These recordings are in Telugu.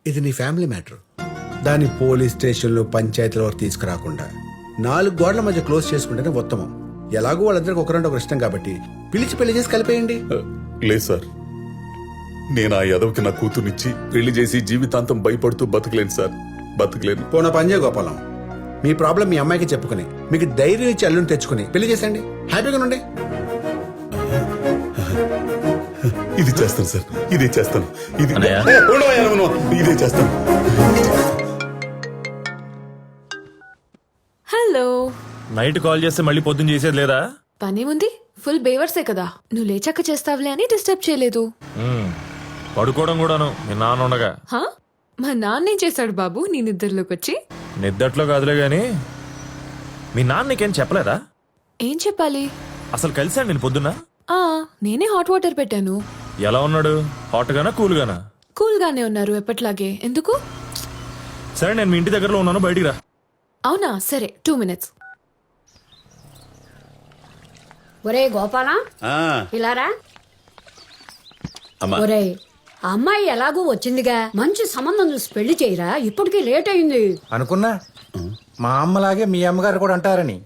ఇది నీ ఫ్యామిలీ మ్యాటర్. దాన్ని పోలీస్ స్టేషన్లు పంచాయతీల వరకు తీసుకురాకుండా 4 గోడల మధ్య క్లోజ్ చేసుకుంటేనే ఉత్తమం. ఎలాగో వాళ్ళందరికీ ఒకరంటే ఒకరు ఇష్టం కాబట్టి పిలిచి పెళ్లి చేసి కలిపేయండి. లేదు సార్, నేను ఆ యదవకి నా కూతుర్నిచ్చి పెళ్లి చేసి జీవితాంతం భయపడుతూ బతకలేను సార్, బతకలేను. పోన పంజే గోపాలం, మీ ప్రాబ్లం మీ అమ్మాయికి చెప్పుకుని మీకు ధైర్యం ఇచ్చి అల్లుని తెచ్చుకుని పెళ్లి చేసేయండి. హ్యాపీగా ఉండండి. ఇది చేస్తాను సార్, ఇదే చేస్తాను, ఇది అన్నయ్య. ఇదే చేస్తాను. హలో. నైట్ కాల్ చేస్తే మళ్ళీ పొద్దున్న చేసేది లేదా? పని ఉంది, ఫుల్ బేవర్సే కదా. నువ్వు లేచాక చేస్తావులే అని డిస్టర్బ్ చేయలేదు. పడుకోవడం కూడాను మీ నాన్న ఉండగా. హా? మా నాన్నేం చేశాడు బాబు నీ నిద్రలోకి వచ్చి? నిద్దట్లో కాదులే గాని మీ నాన్న నీకేం చెప్పలేదా? ఏం చెప్పాలి? అసలు కలిసాడు నేను పొద్దున్న. నేనే హాట్ వాటర్ పెట్టాను. ఎలా ఉన్నాడు? హాట్ గానా కూల్ గానా? కూల్ గానే ఉన్నారు ఎప్పట్లాగే. ఎందుకు? సరే నేను మీ ఇంటి దగ్గరలో ఉన్నాను, బయటికి రా. అవునా, సరే 2 minutes. ఒరే గోపాలా, ఇలారా. అమ్మా. ఒరే, ఆ అమ్మాయి ఎలాగూ వచ్చిందిగా, మంచి సంబంధం చూసి పెళ్లి చేయరా, ఇప్పటికీ లేట్ అయింది. అనుకున్నా మా అమ్మలాగే మీ అమ్మగారు కూడా అంటారని.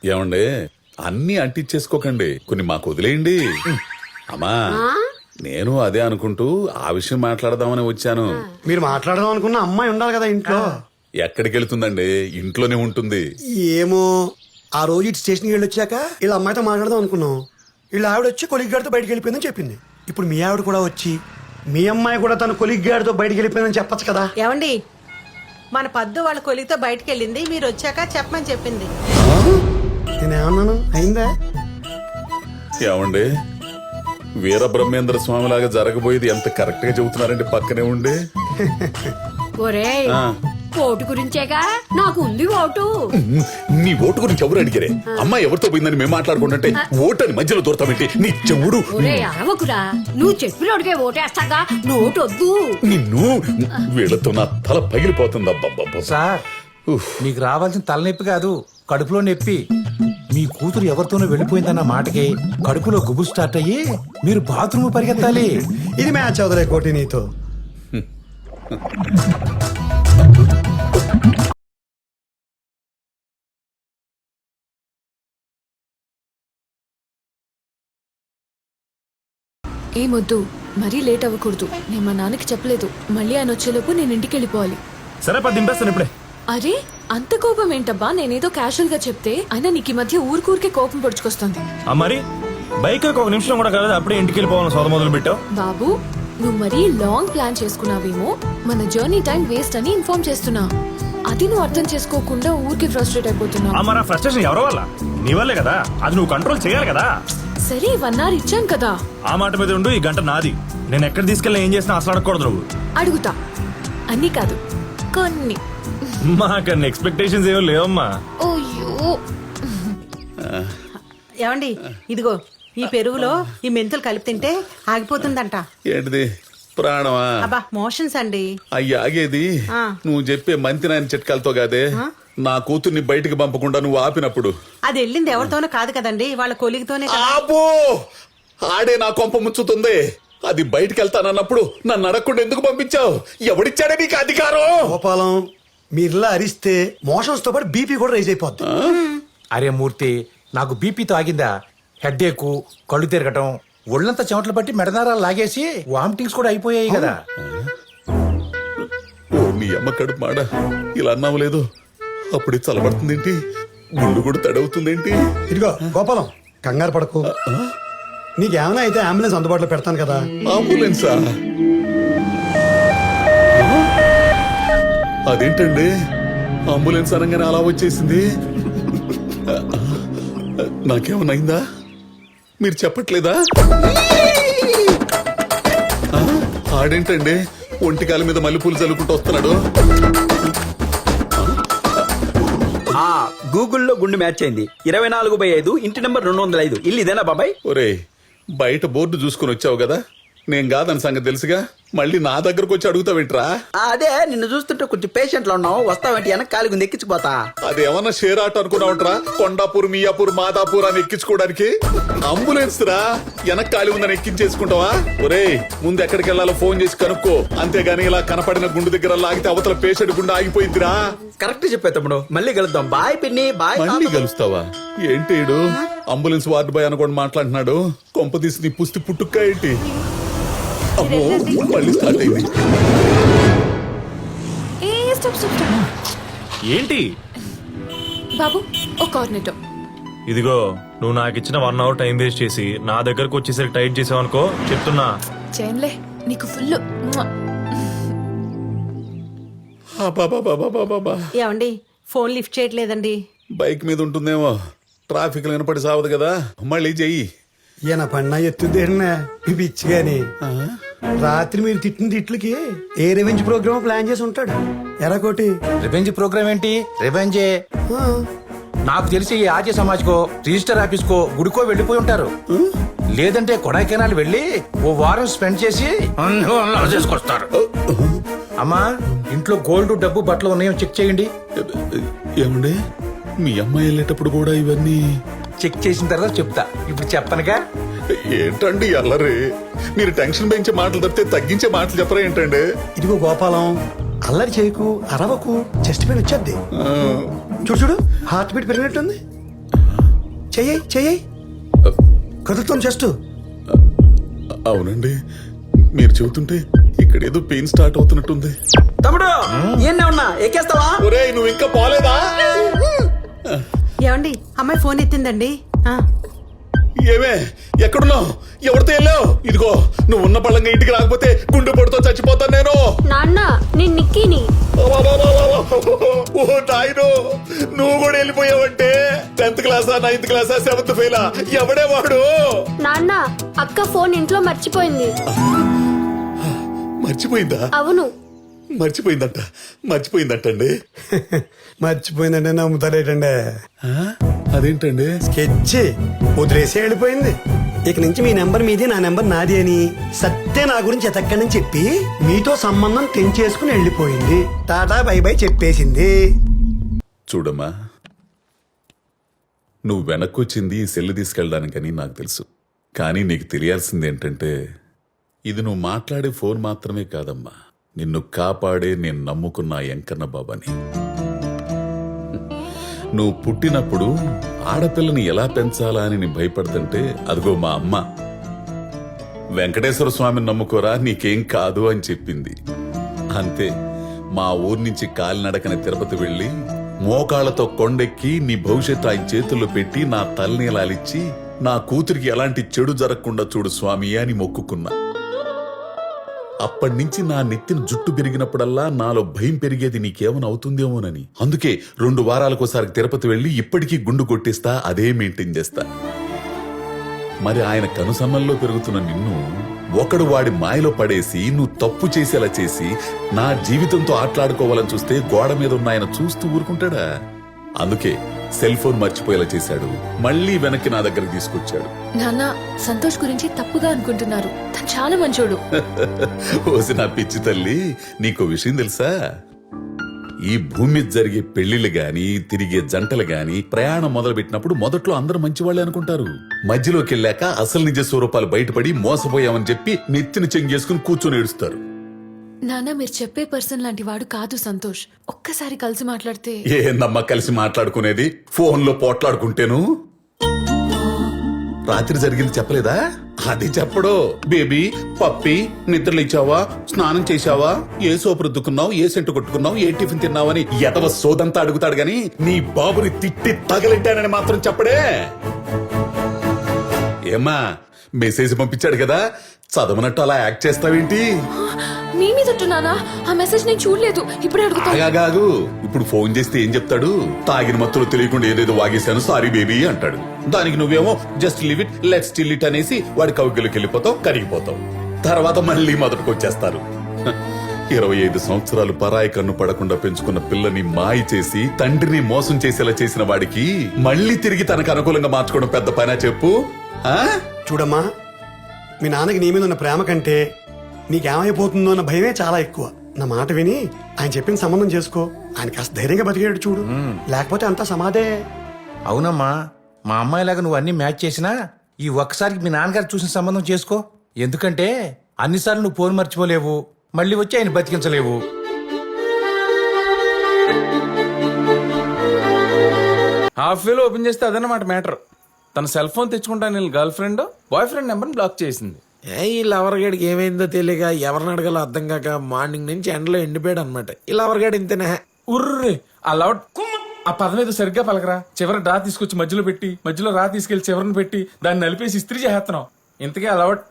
ఏమండే, అన్ని అంటించేసుకోకండి, కొన్ని మాకు వదిలేయండి. అమ్మా, నేను అదే అనుకుంటూ ఆ విషయం మాట్లాడదామని వచ్చాను. మీరు మాట్లాడదాం అనుకున్న అమ్మాయి ఉండాలి కదా ఇంట్లో. ఎక్కడికి వెళ్తుందండి, ఇంట్లోనే ఉంటుంది. ఏమో, ఆ రోజు ఇటు స్టేషన్కి వెళ్ళి వచ్చాక ఇలా అమ్మాయితో మాట్లాడదాం అనుకున్నాం. ఇలా ఆవిడ వచ్చి కొలిగ్ గారితో బయటకు వెళ్ళిపోయిందని చెప్పింది. ఇప్పుడు మీ ఆవిడ కూడా వచ్చి మీ అమ్మాయి కూడా తన కొలిగ్ గారితో బయటకు వెళ్ళిపోయిందని చెప్పచ్చు కదా. ఏమండి, మన పద్దు వాళ్ళ కొలితో బయటకు వెళ్ళింది, మీరు వచ్చాక చెప్పమని చెప్పింది. నేనేమన్నాను, అయిందా? ఏమండి, వీరబ్రహ్మేంద్ర స్వామి లాగా జరగబోయేది ఎంత కరెక్ట్ గా చెబుతున్నారండి పక్కనే ఉండి. ఒరే, ఓటు గురించేగా, నాకు ఉంది ఓటు. నీ ఓటు గురించి ఎవరు అడిగారే? అమ్మాయి ఎవరితో పోయిందని మేము మాట్లాడుకుంటుంటే ఓటు అని మధ్యలో దూరతామేంటి? నీ చెవుడు. ఒరే అరవకురా, నువ్వు చెప్పినోడికే ఓటేస్తాగా, నోటు వద్దు. నిన్ను వీళ్ళతో నా తల పగిలిపోతుంది. అబ్బబ్బబ్బ. సార్, మీకు రావాల్సిన తలనొప్పి కాదు, కడుపులో నొప్పి. మీ కూతురు ఎవరితోనో వెళ్ళిపోయిందన్న మాటకి కడుపులో గుబులు స్టార్ట్ అయ్యి మీరు బాత్రూమ్ పరిగెత్తాలి. ఇది మ్యాచ్ అవుదలే కోటి నీతో. ఏమొద్దు, మరీ లేట్ అవ్వకూడదు. నేను మా నాన్నకి చెప్పలేదు. మళ్ళీ ఆయన వచ్చేలోపు నేను ఇంటికి వెళ్ళిపోవాలి. సరే పది దింపేస్తాను ఇప్పుడే. అరే, అంత కోపం ఏంటబ్బా? నేనేదో క్యాషువల్ గా చెప్తే అయినా నీకు ఈ మధ్య ఊరికూరికే కోపం పొడుచుకొస్తుంది. మరి బైక్ ఒక నిమిషం కూడా కాదు, అప్పుడే ఇంటికి వెళ్ళిపోవాలని సోద మొదలు పెట్టావు. బాబు, నువ్వు మరీ లాంగ్ ప్లాన్ చేసుకున్నావేమో, మన జర్నీ టైం వేస్ట్ అని ఇన్ఫార్మ్ చేస్తున్నా. అది నువ్వు అర్థం చేసుకోకుండా ఊరికి ఫ్రస్ట్రేట్ అయిపోతున్నావు. మరి ఆ ఫ్రస్ట్రేషన్ ఎవరి వల్ల? నీ వల్లే కదా. అది నువ్వు కంట్రోల్ చేయాలి కదా. సరే 1 hour ఇచ్చాం కదా. ఆ మాట మీద ఉండు, ఈ గంట నాది. నేను ఎక్కడ తీసుకెళ్ళి ఏం చేసినా అసలు అడగకూడదు నువ్వు. అడుగుతా, అన్ని కాదు కొన్ని. మాకన్నా ఎక్స్పెక్టేషన్స్ ఏమో లేవమ్మా. ఓయ్యో. ఏమండి, ఇదిగో ఈ పెరుగులో ఈ మెంతులు కలిపి తింటే ఆగిపోతుందంట. ఏంటిది, ప్రాణమా? అబ్బా, మోషన్స్ అండి. అయ్యి ఆగేది నువ్వు చెప్పే మంతి నాయన చిట్కాలతో కాదే, నా కూతుర్ని బయటికి పంపకుండా నువ్వు ఆపినప్పుడు. అది వెళ్ళింది ఎవరితోనో కాదు కదండి, వాళ్ళ కొలిగితోనే కదా. ఆబో, ఆడే నా కొంప ముంచుతుంది. అది బయటికి వెళ్తానన్నప్పుడు నన్ను అడగకుండా ఎందుకు పంపించావు? ఎవడిచ్చాడే నీకు అధికారం? గోపాలం, మీరులా అరిస్తే మోషన్స్ తో పాటు బీపీ కూడా రైజ్ అయిపోద్ది. అరే మూర్తి, నాకు బీపీతో ఆగిందా? హెడ్ఏక్, కళ్ళు తిరగటం, ఒళ్ళంతా చెమటలు బట్టి మెడనారాలు లాగేసి వామిటింగ్స్ కూడా అయిపోయాయి కదా. ఓ నీ అమ్మ కడుపు మాడ, ఇలా అన్నావు లేదు. అప్పుడే చల్లబడుతుందేంటి, గుండు కూడా తడవుతుందేంటి? ఇదిగో గోపాలం, కంగారు పడకు. నీకేమైనా అయితే అంబులెన్స్ అందుబాటులో పెడతాను కదా. అంబులెన్సా? అదేంటండి, అంబులెన్స్ అనగానే అలా వచ్చేసింది? నాకేమన్నా అయిందా? మీరు చెప్పట్లేదా? ఆడేంటండి ఒంటికాల మీద మల్లెపూలు చల్లుకుంటూ వస్తున్నాడు? గూగుల్లో గుండు మ్యాచ్ అయింది. 24/5, ఇంటి నెంబర్ 205. ఇల్లు ఇదేనా బాబాయ్? ఒరే, బయట బోర్డు చూసుకుని వచ్చావు కదా, నేను కాదని సంగతి తెలుసుగా, మళ్ళీ నా దగ్గరకు వచ్చి అడుగుతావేంట్రా? అదే నిన్ను చూస్తుంటే కొంచెం పేషెంట్ లో ఉన్నావు, వస్తావంటే వెనక కాలుగు ఎక్కించిపోతా. అదేమన్నా షేర్ ఆట అనుకున్నావుంట్రా? కొండాపూర్, మియాపూర్, మాదాపూర్ అని ఎక్కించుకోవడానికి అంబులెన్స్ రా. వెనక ఖాళీ ఉందని ఎక్కించేసుకుంటావా? ఒరేయ్, ముందు ఎక్కడికి వెళ్ళాలో ఫోన్ చేసి కనుక్కో. అంతేగాని ఇలా కనపడిన గుండు దగ్గర లాగితే అవతల పేషెంట్ గుండె ఆగిపోయిందిరా. కరెక్ట్ చెప్పే తమ్ముడు, మళ్ళీ కలుద్దాం. బాయ్ పిన్ని, బాయ్. మళ్ళీ కలుస్తావా? ఏంటి అంబులెన్స్ వార్డు బాయ్ అనుకోని మాట్లాడుతున్నాడు? కొంప తీసి నీ పుస్తి పుట్టుక్క ఏంటి? అమ్మో, మళ్ళీ స్టార్ట్ అయింది. ఏ స్టాప్ స్టాప్ స్టాప్. ఏంటి బాబు ఒక కార్నెటో. ఇదిగో, నువ్వు నాకు ఇచ్చిన 1 hour టైం వేస్ట్ చేసి నా దగ్గరకు వచ్చేసరికి టైట్ చేసావు అనుకో, చెప్తున్నా. చేయనులే, నీకు ఫుల్. ఏమండి ఫోన్ లిఫ్ట్ చేయట్లేదండి. బైక్ మీద ఉంటుందేమో, ట్రాఫిక్ వినపడి సావదు కదా. మళ్ళీ చెయ్యి. ఈయన పన్నా ఎత్తుదేనా పిచ్చి గాని. రాత్రి మీరు తిట్టిన తిట్లకి ఏ రెవెంజ్ ప్రోగ్రామ్ ప్లాన్ చేసి ఉంటాడు. ఎరాకోటి రివెంజ్ ప్రోగ్రామ్ ఏంటి? రివెంజే. నాకు తెలిసి ఈ ఆర్య సమాజ్కో, రిజిస్టర్ ఆఫీస్కో, గుడికో వెళ్ళిపోయి ఉంటారు. లేదంటే కొడైకెనాల్ వెళ్ళి ఓ వారం స్పెండ్ చేసి చేసుకొస్తారు. అమ్మా, ఇంట్లో గోల్డ్, డబ్బు, బట్టలు ఉన్నాయో చెక్ చేయండి. ఏమండి, మీ అమ్మాయి వెళ్ళేటప్పుడు కూడా ఇవన్నీ చెక్ చేసిన తర్వాత చెప్తా. ఇప్పుడు చెప్పనుగా. ఏంటండి అల్లరి? మీరు టెన్షన్ పెంచే మాటలు తప్పితే తగ్గించే మాటలు చెప్పరా ఏంటండి? ఇదిగో గోపాలం, అల్లరి చేయకు, అరవకు, చెస్ట్ పెయిన్ వచ్చేద్ది. చూడు చూడు, హార్ట్ బీట్ పెరిగినట్టుంది. చెయ్యి చెయ్యి, కదులుతాం చెస్ట్. అవునండి, మీరు చెబుతుంటే ఇక్కడ ఏదో పెయిన్ స్టార్ట్ అవుతున్నట్టుంది. తమ్ముడు ఏం ఉన్నా ఎక్కేస్తావా? ఒరేయ్, నువ్వు ఇంకా పోలేదా? ఏమండి అమ్మాయి ఫోన్ ఎత్తిందండి. ఏమే, ఎక్కడున్నావు? ఎవరితో వెళ్ళావు? ఇదిగో, నువ్వు ఉన్న పళ్ళంగా ఇంటికి రాకపోతే గుండె పొడితో చచ్చిపోతాను నేను. నాన్న నేను నిక్కీని. ఓ నాయనో, నువ్వు కూడా వెళ్ళిపోయావంటే 10th క్లాసా, 9th క్లాసా, 7th ఫెయిలా? ఎవడే వాడు? నాన్న అక్క ఫోన్ ఇంట్లో మర్చిపోయింది. మర్చిపోయిందా? అవును. మర్చిపోయిందంటండి. మర్చిపోయిందంటే నమ్ముతారేటండి. అదేంటండి? స్కెచ్ వదిలేసి వెళ్ళిపోయింది. ఇక నుంచి మీ నెంబర్ మీది, నా నెంబర్ నాది అని సత్తే నా గురించి ఎతక్కడని చెప్పి మీతో సంబంధం తెంచేసుకుని వెళ్ళిపోయింది. టాటా బై బై చెప్పేసింది. చూడమ్మా, నువ్వు వెనక్కి వచ్చింది ఈ సెల్లు తీసుకెళ్ళడానికని నాకు తెలుసు. కానీ నీకు తెలియాల్సింది ఏంటంటే, ఇది నువ్వు మాట్లాడే ఫోన్ మాత్రమే కాదమ్మా, నిన్ను కాపాడే నేను నమ్ముకున్న ఎంకన్న బాబాని. నువ్వు పుట్టినప్పుడు ఆడపిల్లని ఎలా పెంచాలా అని నీ భయపడుతుంటే, అదిగో మా అమ్మ వెంకటేశ్వర స్వామిని నమ్ముకోరా, నీకేం కాదు అని చెప్పింది. అంతే, మా ఊరి నుంచి కాలినడకని తిరుపతి వెళ్ళి మోకాళ్లతో కొండెక్కి నీ భవిష్యత్తు ఆయన చేతుల్లో పెట్టి నా తలనీలాలిచ్చి నా కూతురికి ఎలాంటి చెడు జరగకుండా చూడు స్వామి అని మొక్కుకున్నా. అప్పటినుంచి నా నెత్తిన జుట్టు పెరిగినప్పుడల్లా నాలో భయం పెరిగేది నీకేమైనా అవుతుందేమోనని. అందుకే 2 వారాలకోసారి తిరుపతి వెళ్ళి ఇప్పటికీ గుండు కొట్టిస్తా, అదే మెయింటైన్ చేస్తా. మరి ఆయన కనుసన్నల్లో పెరుగుతున్న నిన్ను ఒకడు వాడి మాయలో పడేసి నువ్వు తప్పు చేసేలా చేసి నా జీవితంతో ఆటలాడుకోవాలని చూస్తే గోడ మీద ఉన్న ఆయన చూస్తూ ఊరుకుంటాడా? అందుకే సెల్ ఫోన్ మర్చిపోయేలా చేశాడు, మళ్ళీ వెనక్కి నా దగ్గర తీసుకొచ్చాడు. నాన్న, సంతోష్ గురించి తప్పుగా అనుకుంటున్నారు. తను చాలా మంచోడు. ఓసి నా పిచ్చి తల్లి, నీకో విషయం తెలుసా? ఈ భూమి మీద జరిగే పెళ్లిళ్ళు గాని, తిరిగే జంటలు గాని ప్రయాణం మొదలుపెట్టినప్పుడు మొదట్లో అందరూ మంచివాళ్లే అనుకుంటారు. మధ్యలోకి వెళ్ళాక అసలు నిజ స్వరూపాలు బయటపడి మోసపోయామని చెప్పి నెత్తిని చెంగేసుకుని కూర్చొని ఏడుస్తారు. నాన్న, మీరు చెప్పే పర్సన్ లాంటి వాడు కాదు సంతోష్. ఒక్కసారి కలిసి మాట్లాడితే. ఏందమ్మా కలిసి మాట్లాడుకునేది? ఫోన్లో పోట్లాడుకుంటేను. రాత్రి జరిగింది చెప్పలేదా? అది చెప్పడు. బేబీ, పప్పి, నిద్రలేచావా, స్నానం చేశావా, ఏ సోపు రుద్దుకున్నావు, ఏ సెంటు కొట్టుకున్నావు, ఏ టిఫిన్ తిన్నావని ఎదవ సోదంతా అడుగుతాడు గాని నీ బాబుని తిట్టి తగలెట్టానని మాత్రం చెప్పడే. ఏమ్మా, మెసేజ్ పంపించాడు కదా, చదవనట్టు అలా యాక్ట్ చేస్తావేంటి? మీ మీద నానా, ఆ మెసేజ్ నేను చూడలేదు. ఇప్పుడే అడుగుతాను. ఆగాగు, ఇప్పుడు ఫోన్ చేస్తే ఏం చెప్తాడు? తాగిన మత్తులో తెలియకుండా ఏదేదో వాగేశాను, సారీ బేబీ అంటాడు. దానికి నువ్వేమో just live it, let's still it అనేసి వాడి కవికలోకి వెళ్ళిపోతావు, కరిగిపోతావు. తర్వాత మళ్ళీ మొదటికి వచ్చేస్తారు. 25 సంవత్సరాలు పరాయి కన్ను పడకుండా పెంచుకున్న పిల్లని మాయ చేసి తండ్రిని మోసం చేసేలా చేసిన వాడికి మళ్ళీ తిరిగి తనకు అనుకూలంగా మార్చుకోవడం పెద్ద పనా చెప్పు? చూడమ్మా, మీ నాన్నకి నీ మీద ఉన్న ప్రేమ కంటే నీకేమైపోతుందో అన్న భయమే చాలా ఎక్కువ. నా మాట విని ఆయన చెప్పిన సంబంధం చేసుకో. ఆయన కాస్త ధైర్యంగా బతికేడు చూడు, లేకపోతే అంతా సమాధే. అవునమ్మా, మా అమ్మాయిలాగా నువ్వు అన్ని మ్యాచ్ చేసినా ఈ ఒక్కసారికి మీ నాన్నగారు చూసిన సంబంధం చేసుకో. ఎందుకంటే అన్నిసార్లు నువ్వు ఫోన్ మర్చిపోలేవు, మళ్ళీ వచ్చి ఆయన బతికించలేవు. హాఫ్ వేలో ఓపెన్ చేస్తే అదన్నమాట మ్యాటర్. తన సెల్ ఫోన్ తెచ్చుకుంటాను girl friend boy friend number block చేసింది. ఈ లవర్గాడికి ఏమైందో తెలియక ఎవరిని అడగాలో అర్థం కాక మార్నింగ్ నుంచి ఎండలో ఎండిపోయాడు అనమాట. ఈ లవర్గాడు ఇంతనే. ఉర్రే ఆ లవడ్ ఆ పదం ఏదో సరిగ్గా పలకరా. చివరి రా తీసుకొచ్చి మధ్యలో పెట్టి, మధ్యలో రా తీసుకెళ్లి చివరిని పెట్టి దాన్ని నలిపేసి ఇస్త్రీ చేస్తున్నావు. ఇంతకీ ఆ లవడ్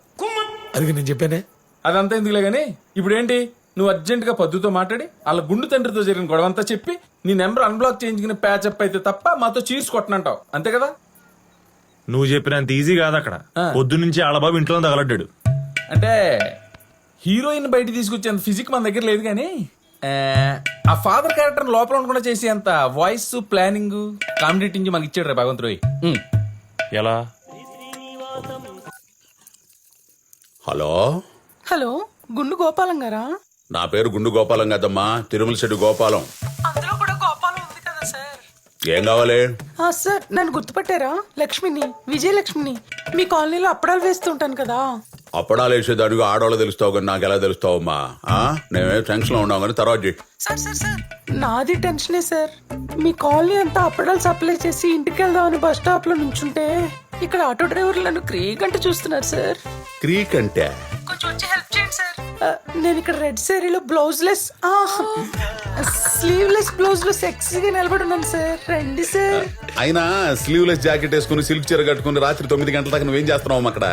అది నేను చెప్పానే. అదంతా ఎందుకులే గానీ ఇప్పుడు ఏంటి, నువ్వు అర్జెంట్ గా పద్దుతో మాట్లాడి వాళ్ళ గుండు తండ్రితో జరిగిన గొడవంతా చెప్పి నీ నెంబర్ అన్బ్లాక్ చేయించుకుని ప్యాచప్ అయితే తప్ప మాతో చీర్స్ కొట్టనంటావు, అంతే కదా? నువ్వు చెప్పినంత ఈజీ కాదు అక్కడ. పొద్దు నుంచి ఆడబాబు ఇంట్లో తగలడ్డాడు. అంటే హీరోయిన్ బయట తీసుకొచ్చేంత ఫిజిక్ మన దగ్గర లేదు కానీ ఆ ఫాదర్ క్యారెక్టర్ లోపల ఉండకుండా చేసేంత వాయిస్ ప్లానింగ్ కామెడీ మనకి ఇచ్చాడు రా భగవంత్ రోయ్. ఎలా? హలో హలో, గుండు గోపాలం గారా? నా పేరు గుండు గోపాలం కదమ్మా, తిరుమల శెట్టి గోపాలం. అందులో కూడా గోపాలం ఉంది కదా సార్. ఏం కావాలి? సార్ నన్ను గుర్తుపట్టారా? లక్ష్మిని, విజయలక్ష్మిని. మీ కాలనీలో అప్పడాలు వేస్తుంటాను కదా. అప్పడాలు వేసేదానికి ఆడవాళ్ళు తెలుస్తావు కానీ నాకు ఎలా తెలుస్తావమ్మా? నేనే టెన్షన్ లో ఉన్నావు కానీ తర్వాత చెయ్యి. సార్ సార్ సార్, నాది టెన్షనే సార్. మీ కాలనీ అంతా అప్పడాలు సప్లై చేసి ఇంటికి వెళ్దామని బస్ స్టాప్ లో నుంచుంటే ఇక్కడ ఆటో డ్రైవర్లు నన్ను క్రీక్ అంటే చూస్తున్నారు సార్. క్రీక్ అంటే కొంచెం వచ్చి హెల్ప్ చేయండి సార్. నేను ఇక్కడ రెడ్ శారీలో బ్లౌజ్ లెస్ స్లీవ్లెస్ బ్లౌజ్ లో సెక్సీగా నిలబడి ఉన్నాను సార్. రండి సార్. అయినా స్లీవ్లెస్ జాకెట్ వేసుకుని సిల్క్ చీర కట్టుకుని రాత్రి 9 గంటల దాకా నువ్వేం చేస్తున్నావు అక్కడ?